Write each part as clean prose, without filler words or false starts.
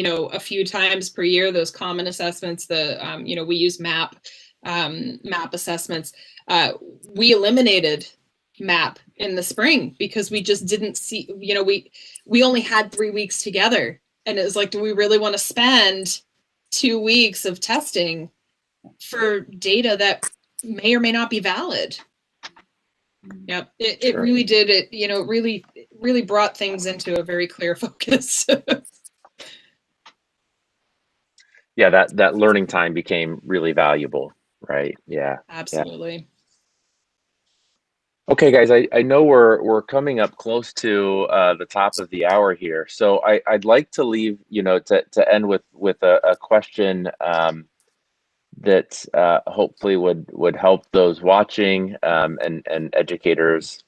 a few times per year, those common assessments, we use MAP assessments. We eliminated MAP in the spring because we just didn't see, we only had 3 weeks together. And it was like, do we really want to spend 2 weeks of testing for data that may or may not be valid? Yep. It really did. Really brought things into a very clear focus. Yeah, that learning time became really valuable, right? Yeah. Absolutely. Okay, guys, I know we're coming up close to the top of the hour here, so I'd like to leave, to end with a question that hopefully would help those watching, and educators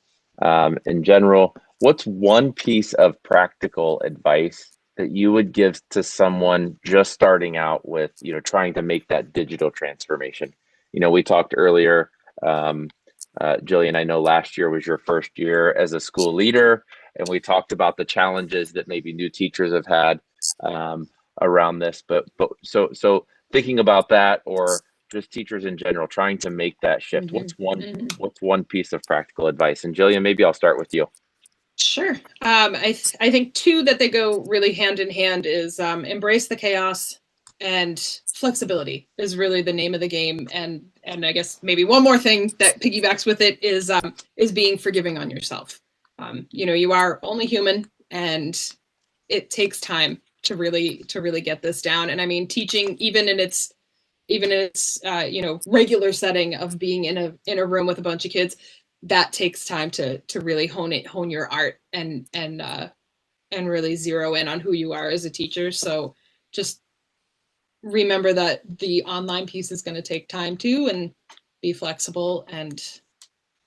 in general. What's one piece of practical advice that you would give to someone just starting out with, trying to make that digital transformation? We talked earlier, Jillian, I know last year was your first year as a school leader, and we talked about the challenges that maybe new teachers have had around this. But so thinking about that, or just teachers in general trying to make that shift, what's one piece of practical advice? And Jillian, maybe I'll start with you. Sure. I think two that they go really hand in hand is embrace the chaos, and flexibility is really the name of the game. And I guess maybe one more thing that piggybacks with it is being forgiving on yourself. You are only human, and it takes time to really get this down. And I mean, teaching, even in its regular setting of being in a room with a bunch of kids, that takes time to really hone your art and really zero in on who you are as a teacher. So just remember that the online piece is going to take time too, and be flexible and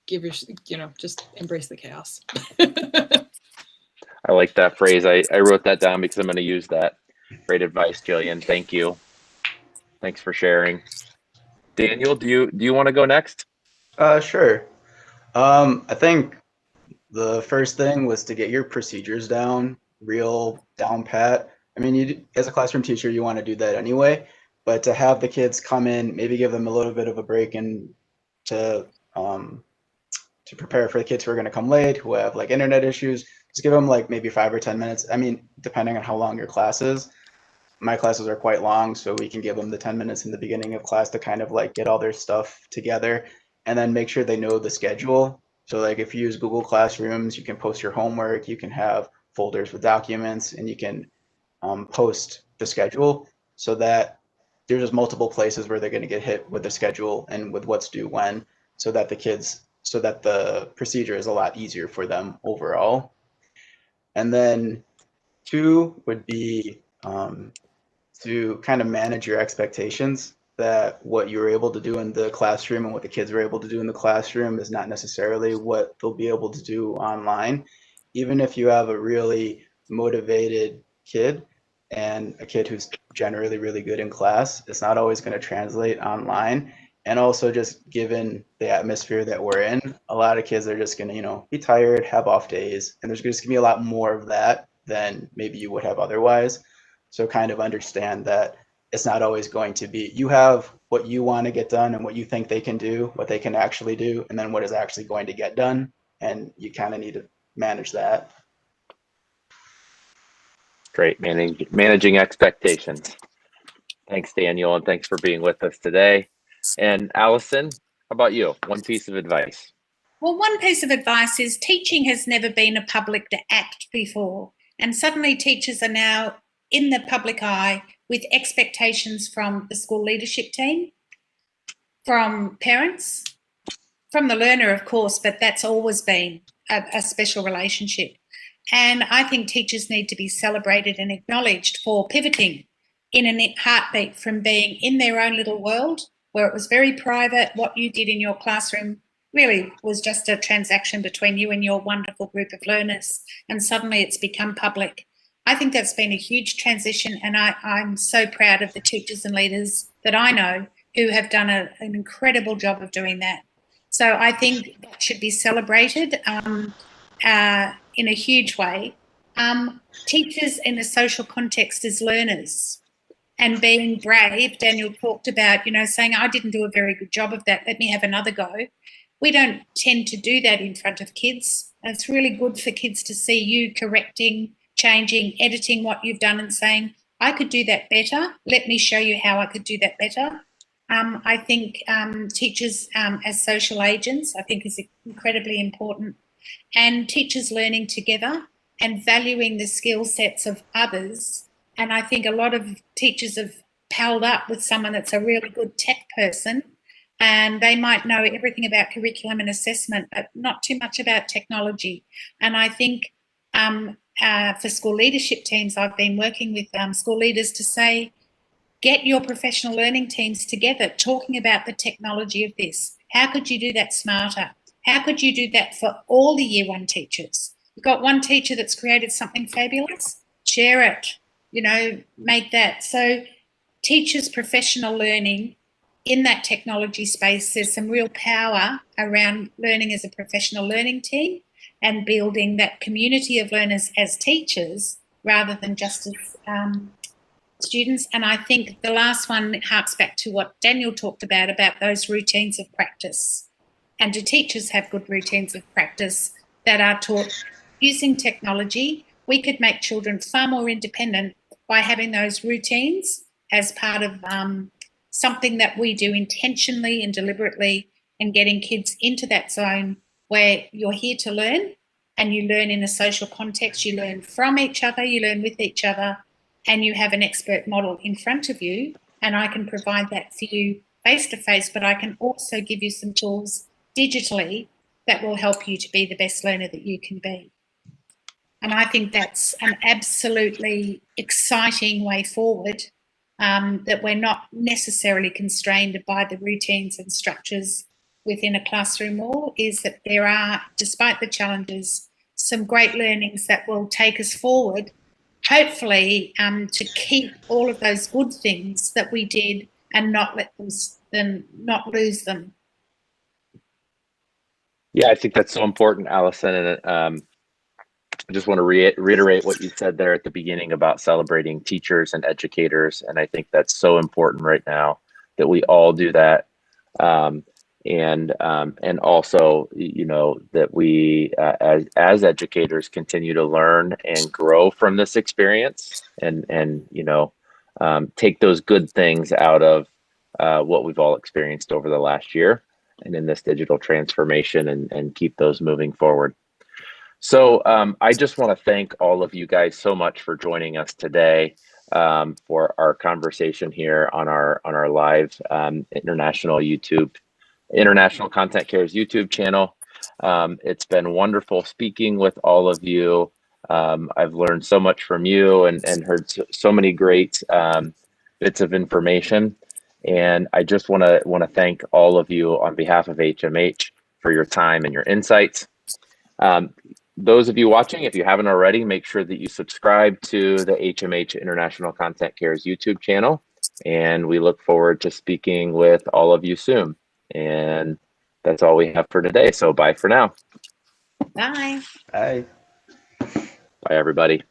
just embrace the chaos. I like that phrase. I wrote that down because I'm going to use that. Great advice, Jillian. Thank you. Thanks for sharing. Daniel, do you want to go next? Sure. I think the first thing was to get your procedures down, real down pat. I mean, as a classroom teacher, you want to do that anyway, but to have the kids come in, maybe give them a little bit of a break, and to prepare for the kids who are going to come late, who have like internet issues, just give them like maybe 5 or 10 minutes. I mean, depending on how long your class is. My classes are quite long, so we can give them the 10 minutes in the beginning of class to kind of like get all their stuff together, and then make sure they know the schedule. So like if you use Google Classrooms, you can post your homework, you can have folders with documents, and you can post the schedule so that there's just multiple places where they're going to get hit with the schedule and with what's due when, so that the procedure is a lot easier for them overall. And then two would be to kind of manage your expectations, that what you were able to do in the classroom and what the kids were able to do in the classroom is not necessarily what they'll be able to do online. Even if you have a really motivated kid and a kid who's generally really good in class, it's not always going to translate online. And also, just given the atmosphere that we're in, a lot of kids are just going to, be tired, have off days, and there's just going to be a lot more of that than maybe you would have otherwise. So kind of understand that it's not always going to be, you have what you want to get done and what you think they can do, what they can actually do, and then what is actually going to get done. And you kind of need to manage that. Great, managing expectations. Thanks, Daniel, and thanks for being with us today. And Allison, how about you? One piece of advice. Well, one piece of advice is teaching has never been a public act before, and suddenly teachers are now in the public eye with expectations from the school leadership team, from parents, from the learner, of course, but that's always been a special relationship. And I think teachers need to be celebrated and acknowledged for pivoting in a heartbeat from being in their own little world, where it was very private. What you did in your classroom really was just a transaction between you and your wonderful group of learners, and suddenly it's become public. I think that's been a huge transition, and I'm so proud of the teachers and leaders that I know who have done an incredible job of doing that. So I think that should be celebrated in a huge way. teachers in a social context as learners and being brave. Daniel talked about, saying, I didn't do a very good job of that. Let me have another go. We don't tend to do that in front of kids. It's really good for kids to see you correcting, changing, editing what you've done and saying, I could do that better. Let me show you how I could do that better. I think teachers as social agents, I think is incredibly important. And teachers learning together and valuing the skill sets of others. And I think a lot of teachers have palled up with someone that's a really good tech person, and they might know everything about curriculum and assessment, but not too much about technology. And I think for school leadership teams, I've been working with school leaders to say, get your professional learning teams together, talking about the technology of this. How could you do that smarter? How could you do that for all the Year 1 teachers? You've got one teacher that's created something fabulous, share it, make that. So teachers' professional learning in that technology space, there's some real power around learning as a professional learning team and building that community of learners as teachers rather than just as students. And I think the last one harks back to what Daniel talked about those routines of practice. And do teachers have good routines of practice that are taught using technology? We could make children far more independent by having those routines as part of something that we do intentionally and deliberately, and getting kids into that zone where you're here to learn and you learn in a social context, you learn from each other, you learn with each other, and you have an expert model in front of you. And I can provide that for you face-to-face, but I can also give you some tools digitally that will help you to be the best learner that you can be. And I think that's an absolutely exciting way forward, that we're not necessarily constrained by the routines and structures within a classroom wall, is that there are, despite the challenges, some great learnings that will take us forward, hopefully to keep all of those good things that we did and not let them not lose them. Yeah, I think that's so important, Allison. And I just want to reiterate what you said there at the beginning about celebrating teachers and educators. And I think that's so important right now that we all do that. And also, that we, as educators, continue to learn and grow from this experience and take those good things out of what we've all experienced over the last year and in this digital transformation, and keep those moving forward. So I just want to thank all of you guys so much for joining us today for our conversation here on our live International Content Cares YouTube channel. It's been wonderful speaking with all of you. I've learned so much from you and heard so many great bits of information. And I just want to thank all of you on behalf of HMH for your time and your insights. Those of you watching, if you haven't already, make sure that you subscribe to the HMH International Content Cares YouTube channel. And we look forward to speaking with all of you soon. And that's all we have for today. So bye for now. Bye. Bye. Bye, everybody.